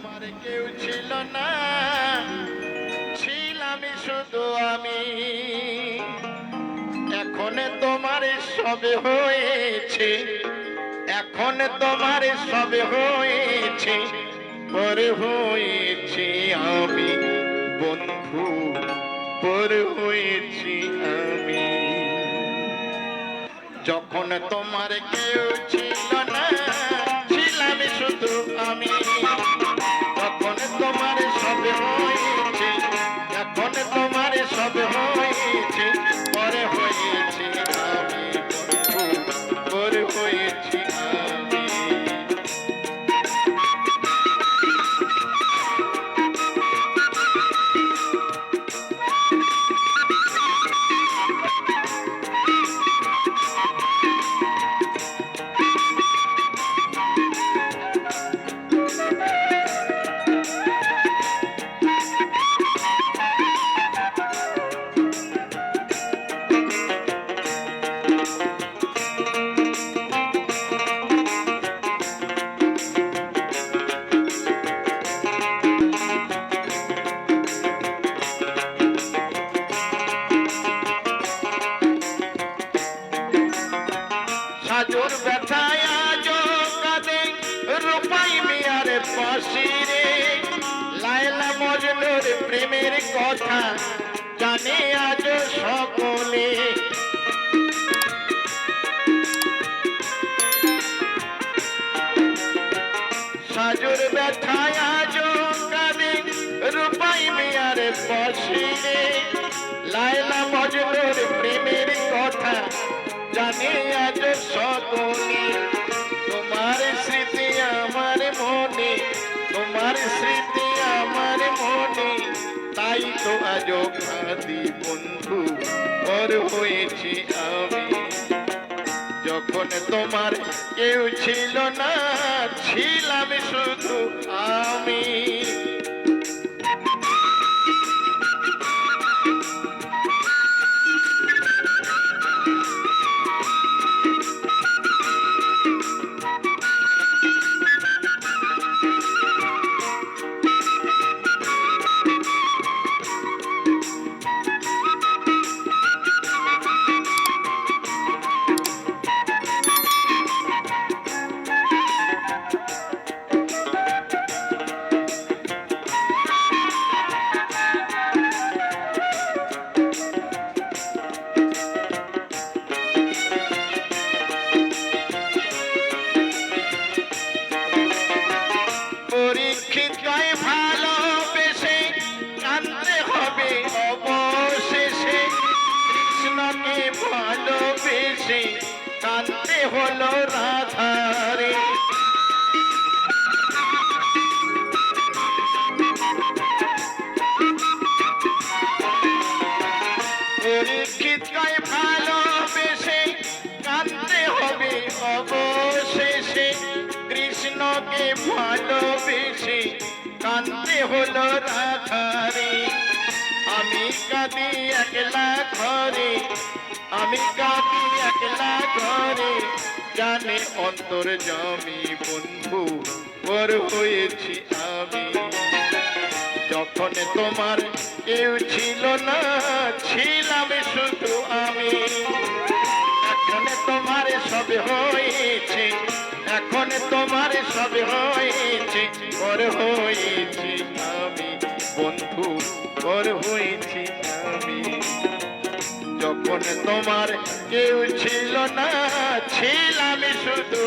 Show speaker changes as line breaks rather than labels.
তোমার কেউ ছিল না, ছিলাম শুধু আমি। এখন তোমার সব হয়েছে, এখন তোমার সব হয়েছে, পরে হয়েছি আমি বন্ধু, পরে হয়েছি আমি। যখন তোমার কেউ ছিল না, ছিলাম শুধু আমি। তখন তোমার সব হয়েছে, এখন তোমার সব হয়েছে, পরে হয়েছি আমি বন্ধু, পরে হয়েছি আমি। সাজুর ব্যথায় আজ কাঁদে রূপাই মিয়ার পাশে রে। লায়লা মজনুর প্রেমের কথা জানে আজ সকলে। সাজুর ব্যথায় আজ কাঁদে রূপাই মিয়ার পাশে রে। লায়লা মজনুর প্রেমের কথা জানে আজ সকলে। তোমার স্মৃতি আমার মনে, তোমার স্মৃতি আমার মনে, তাই তো আজ কাঁদি বন্ধু, পর হয়েছি আমি। যখন তোমার কেউ ছিল না, ছিলাম শুধু আমি। পরীক্ষিতকে ভালোবেসে জানতে হবে অবশেষে। কৃষ্ণকে ভালোবেসে কাঁদতে হলো রাধারে। পরীক্ষিতকে ভালোবেসে কাঁদতে হবে অবশেষে। কৃষ্ণকে ভালোবেসে কাঁদতে হলো রাধারে। আমি কাঁদি একলা ঘরে, আমি কাঁদি একলা ঘরে, জানে অন্তর জমি বন্ধু, পর হয়েছি আমি। যখন তোমার কেউ ছিল না, ছিলাম শুধু আমি। এখন তোমার সব হয়েছে, এখন তোমার সব হয়েছে, পর হয়েছি আমি বন্ধু, পর হয়েছি আমি। যখন তোমার কেউ ছিল না, ছিলাম শুধু